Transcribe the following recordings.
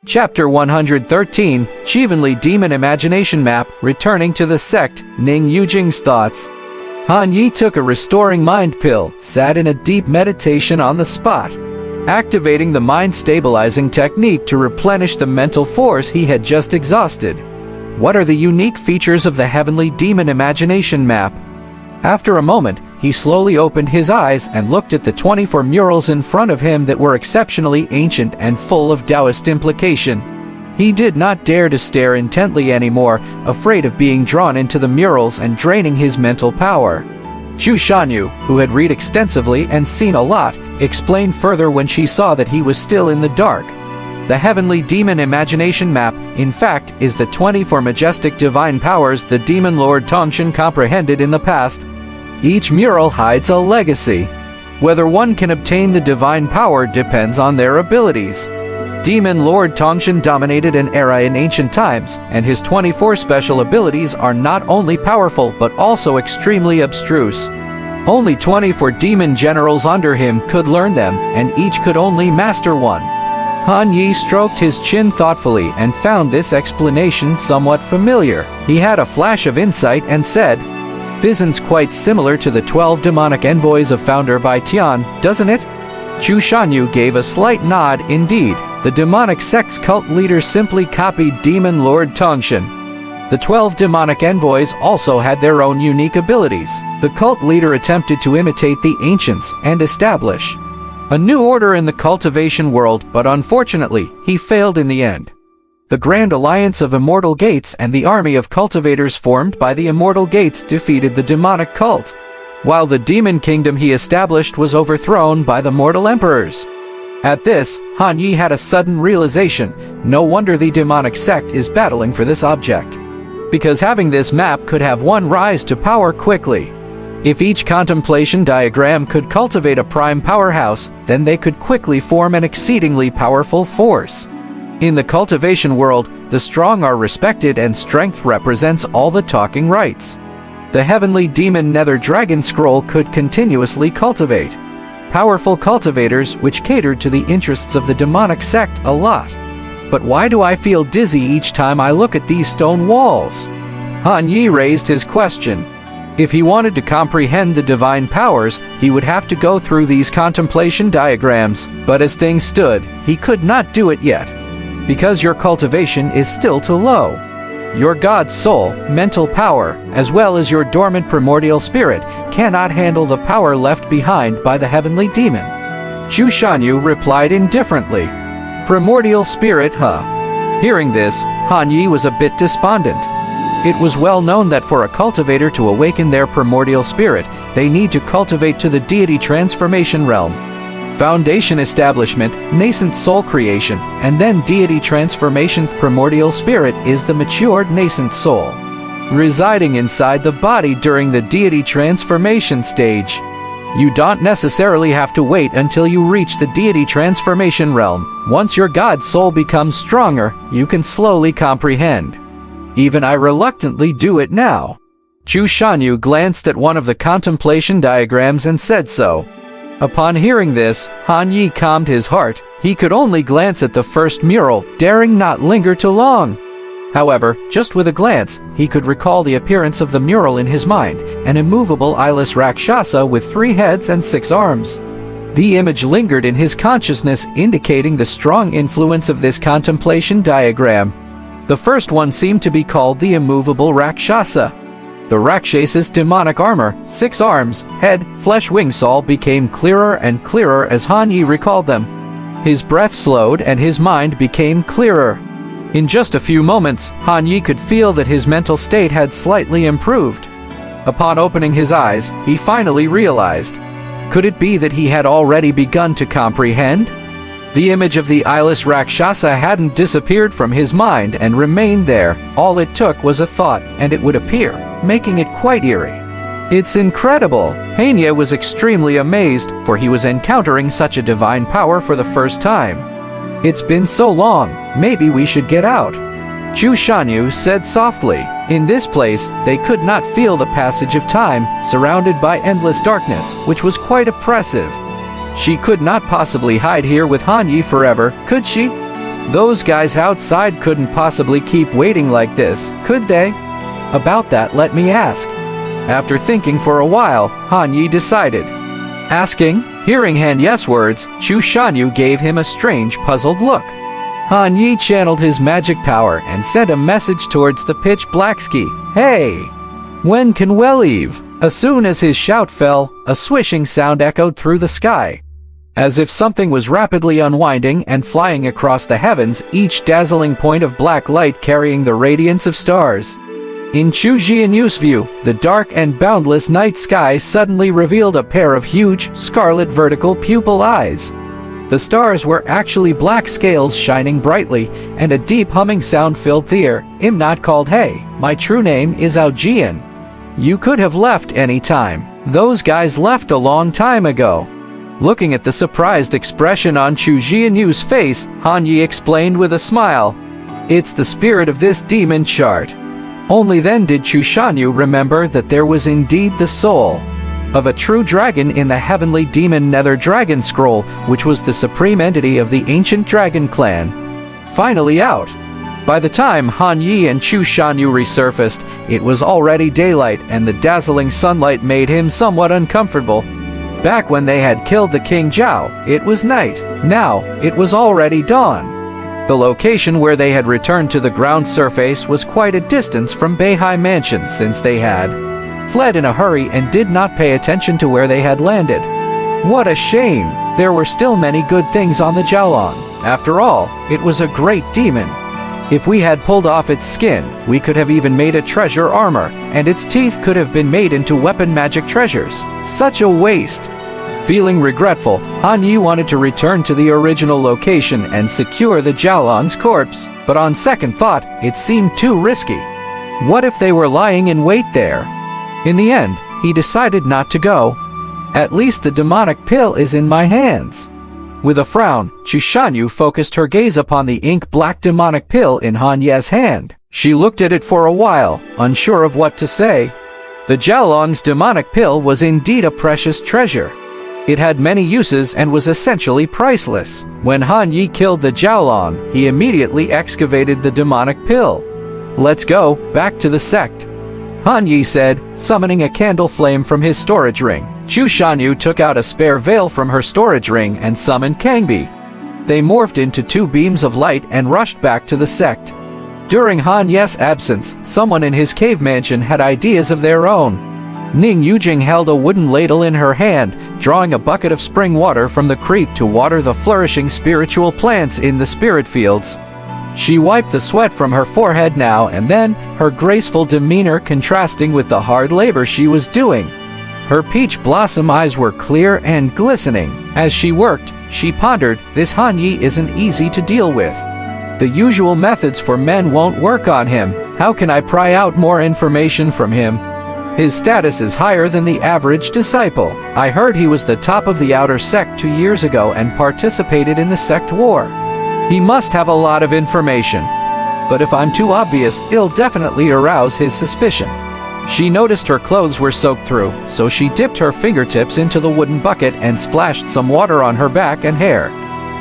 Chapter 113, CHeavenly Demon Imagination Map, returning to the sect, Ning Yujing's thoughts. Han Yi took a restoring mind pill, sat in a deep meditation on the spot, activating the mind-stabilizing technique to replenish the mental force he had just exhausted. What are the unique features of the Heavenly Demon Imagination Map? After a moment, he slowly opened his eyes and looked at the 24 murals in front of him that were exceptionally ancient and full of Taoist implication. He did not dare to stare intently anymore, afraid of being drawn into the murals and draining his mental power. Zhu Shanyu, who had read extensively and seen a lot, explained further when she saw that he was still in the dark. The Heavenly Demon Imagination Map, in fact, is the 24 majestic divine powers the Demon Lord Tongshan comprehended in the past. Each mural hides a legacy. Whether one can obtain the divine power depends on their abilities. Demon Lord Tongshan dominated an era in ancient times, and his 24 special abilities are not only powerful but also extremely abstruse. Only 24 demon generals under him could learn them, and each could only master one. Han Yi stroked his chin thoughtfully and found this explanation somewhat familiar. He had a flash of insight and said, "Isn't quite similar to the 12 demonic envoys of Founder Bai Tian, doesn't it?" Zhu Shanyu gave a slight nod. Indeed, the demonic sect's cult leader simply copied Demon Lord Tongshan. The 12 demonic envoys also had their own unique abilities. The cult leader attempted to imitate the ancients and establish a new order in the cultivation world, but unfortunately, he failed in the end. The Grand Alliance of Immortal Gates and the army of cultivators formed by the Immortal Gates defeated the demonic cult, while the demon kingdom he established was overthrown by the mortal emperors. At this, Han Yi had a sudden realization. No wonder the demonic sect is battling for this object. Because having this map could have one rise to power quickly. If each contemplation diagram could cultivate a prime powerhouse, then they could quickly form an exceedingly powerful force. In the cultivation world, the strong are respected and strength represents all the talking rights. The Heavenly Demon Nether Dragon Scroll could continuously cultivate powerful cultivators which catered to the interests of the demonic sect a lot. But why do I feel dizzy each time I look at these stone walls? Han Yi raised his question. If he wanted to comprehend the divine powers, he would have to go through these contemplation diagrams, but as things stood, he could not do it yet. Because your cultivation is still too low. Your God's soul, mental power, as well as your dormant primordial spirit, cannot handle the power left behind by the heavenly demon. Zhu Shanyu replied indifferently. Primordial spirit, huh? Hearing this, Han Yi was a bit despondent. It was well known that for a cultivator to awaken their primordial spirit, they need to cultivate to the deity transformation realm. Foundation establishment, nascent soul creation, and then deity transformation. Primordial spirit is the matured nascent soul, residing inside the body during the deity transformation stage. You don't necessarily have to wait until you reach the deity transformation realm. Once your God soul becomes stronger, you can slowly comprehend. Even I reluctantly do it now. Zhu Shanyu glanced at one of the contemplation diagrams and said so. Upon hearing this, Han Yi calmed his heart. He could only glance at the first mural, daring not linger too long. However, just with a glance, he could recall the appearance of the mural in his mind, an immovable eyeless Rakshasa with 3 heads and 6 arms. The image lingered in his consciousness, indicating the strong influence of this contemplation diagram. The first one seemed to be called the immovable Rakshasa. The Rakshasa's demonic armor, 6 arms, head, flesh wings all became clearer and clearer as Han Yi recalled them. His breath slowed and his mind became clearer. In just a few moments, Han Yi could feel that his mental state had slightly improved. Upon opening his eyes, he finally realized. Could it be that he had already begun to comprehend? The image of the eyeless Rakshasa hadn't disappeared from his mind and remained there. All it took was a thought, and it would appear, making it quite eerie. It's incredible! Hania was extremely amazed, for he was encountering such a divine power for the first time. It's been so long, maybe we should get out. Zhu Shanyu said softly. In this place, they could not feel the passage of time, surrounded by endless darkness, which was quite oppressive. She could not possibly hide here with Han Yi forever, could she? Those guys outside couldn't possibly keep waiting like this, could they? About that, let me ask. After thinking for a while, Han Yi decided. Asking, hearing Han Yi's words, Chu Shanyu gave him a strange, puzzled look. Han Yi channeled his magic power and sent a message towards the pitch black ski. Hey! When can we leave? As soon as his shout fell, a swishing sound echoed through the sky. As if something was rapidly unwinding and flying across the heavens, each dazzling point of black light carrying the radiance of stars. In Chu Jianyu's view, the dark and boundless night sky suddenly revealed a pair of huge, scarlet vertical pupil eyes. The stars were actually black scales shining brightly, and a deep humming sound filled the air. I'm not called Hey, my true name is Aojian. You could have left any time. Those guys left a long time ago. Looking at the surprised expression on Chu Jianyu's face, Han Yi explained with a smile. It's the spirit of this demon chart. Only then did Chu Shanyu remember that there was indeed the soul of a true dragon in the heavenly demon Nether Dragon Scroll, which was the supreme entity of the ancient dragon clan. Finally out. By the time Han Yi and Chu Shanyu resurfaced, it was already daylight and the dazzling sunlight made him somewhat uncomfortable. Back when they had killed the King Zhao, it was night. Now, it was already dawn. The location where they had returned to the ground surface was quite a distance from Beihai Mansion, since they had fled in a hurry and did not pay attention to where they had landed. What a shame! There were still many good things on the Jiaolong. After all, it was a great demon. If we had pulled off its skin, we could have even made a treasure armor, and its teeth could have been made into weapon magic treasures. Such a waste! Feeling regretful, Han Yi wanted to return to the original location and secure the Jiaolong's corpse, but on second thought, it seemed too risky. What if they were lying in wait there? In the end, he decided not to go. At least the demonic pill is in my hands. With a frown, Chu Shanyu focused her gaze upon the ink-black demonic pill in Han Yi's hand. She looked at it for a while, unsure of what to say. The Jiaolong's demonic pill was indeed a precious treasure. It had many uses and was essentially priceless. When Han Yi killed the Jiaolong, he immediately excavated the demonic pill. Let's go, back to the sect, Han Yi said, summoning a candle flame from his storage ring. Chu Shanyu took out a spare veil from her storage ring and summoned Kangbi. They morphed into two beams of light and rushed back to the sect. During Han Yi's absence, someone in his cave mansion had ideas of their own. Ning Yujing held a wooden ladle in her hand, drawing a bucket of spring water from the creek to water the flourishing spiritual plants in the spirit fields. She wiped the sweat from her forehead now and then, her graceful demeanor contrasting with the hard labor she was doing. Her peach blossom eyes were clear and glistening. As she worked, she pondered, this Han Yi isn't easy to deal with. The usual methods for men won't work on him. How can I pry out more information from him? His status is higher than the average disciple. I heard he was the top of the outer sect 2 years ago and participated in the sect war. He must have a lot of information. But if I'm too obvious, it'll definitely arouse his suspicion. She noticed her clothes were soaked through, so she dipped her fingertips into the wooden bucket and splashed some water on her back and hair.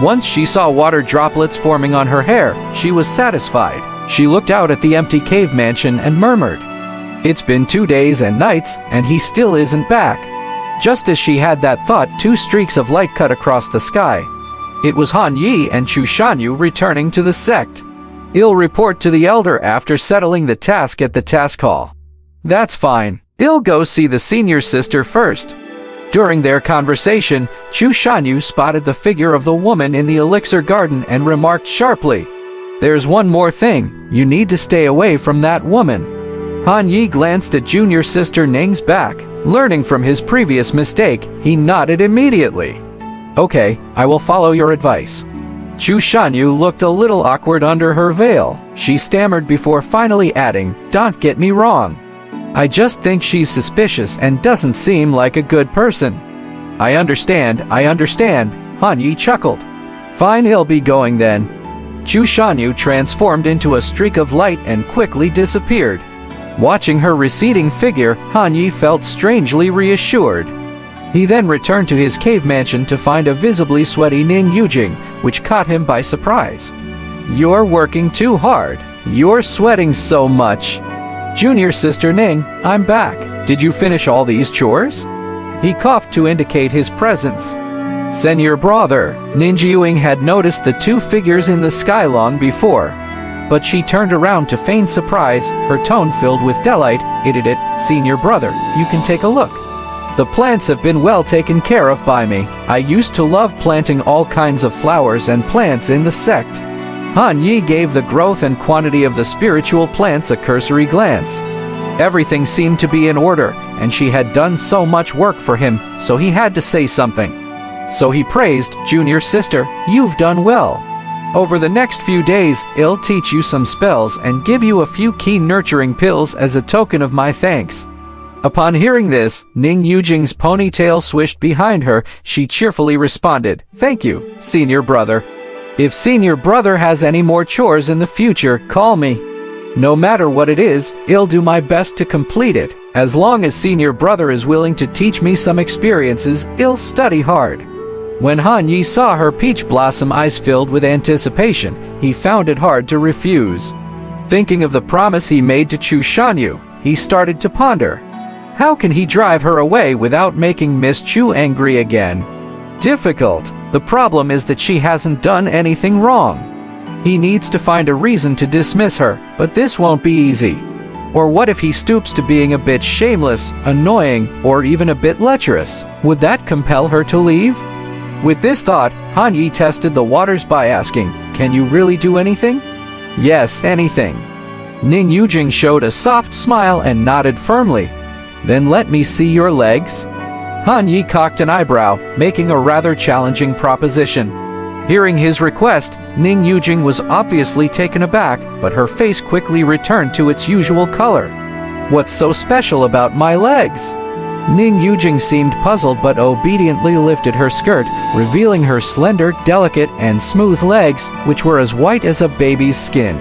Once she saw water droplets forming on her hair, she was satisfied. She looked out at the empty cave mansion and murmured, "It's been 2 days and nights, and he still isn't back." Just as she had that thought, 2 streaks of light cut across the sky. It was Han Yi and Chu Shanyu returning to the sect. I'll report to the elder after settling the task at the task hall. That's fine. I'll go see the senior sister first. During their conversation, Chu Shanyu spotted the figure of the woman in the elixir garden and remarked sharply, "There's one more thing. You need to stay away from that woman." Han Yi glanced at junior sister Ning's back. Learning from his previous mistake, he nodded immediately. "Okay, I will follow your advice." Chu Shanyu looked a little awkward under her veil. She stammered before finally adding, "Don't get me wrong. I just think she's suspicious and doesn't seem like a good person." I understand, Han Yi chuckled. "Fine, I'll be going then." Chu Shanyu transformed into a streak of light and quickly disappeared. Watching her receding figure, Han Yi felt strangely reassured. He then returned to his cave mansion to find a visibly sweaty Ning Yujing, which caught him by surprise. You're working too hard. You're sweating so much. Junior sister Ning, I'm back. Did you finish all these chores? He coughed to indicate his presence. Senior brother, Ninjiuing had noticed the two figures in the sky long before. But she turned around to feign surprise, her tone filled with delight. It, senior brother, you can take a look. The plants have been well taken care of by me. I used to love planting all kinds of flowers and plants in the sect. Han Yi gave the growth and quantity of the spiritual plants a cursory glance. Everything seemed to be in order, and she had done so much work for him, so he had to say something. So he praised, Junior sister, you've done well. Over the next few days, I'll teach you some spells and give you a few key nurturing pills as a token of my thanks. Upon hearing this, Ning Yujing's ponytail swished behind her. She cheerfully responded, Thank you, senior brother. If senior brother has any more chores in the future, call me. No matter what it is, I'll do my best to complete it. As long as senior brother is willing to teach me some experiences, I'll study hard. When Han Yi saw her peach blossom eyes filled with anticipation, he found it hard to refuse. Thinking of the promise he made to Chu Shanyu, he started to ponder. How can he drive her away without making Miss Chu angry again? Difficult. The problem is that she hasn't done anything wrong. He needs to find a reason to dismiss her, but this won't be easy. Or what if he stoops to being a bit shameless, annoying, or even a bit lecherous? Would that compel her to leave? With this thought, Han Yi tested the waters by asking, Can you really do anything? Yes, anything. Ning Yujing showed a soft smile and nodded firmly. Then let me see your legs. Han Yi cocked an eyebrow, making a rather challenging proposition. Hearing his request, Ning Yujing was obviously taken aback, but her face quickly returned to its usual color. What's so special about my legs? Ning Yujing seemed puzzled but obediently lifted her skirt, revealing her slender, delicate, and smooth legs, which were as white as a baby's skin.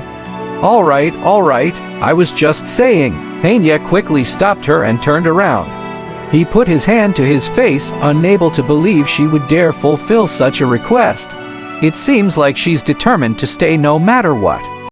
All right, I was just saying. Hanya quickly stopped her and turned around. He put his hand to his face, unable to believe she would dare fulfill such a request. It seems like she's determined to stay no matter what.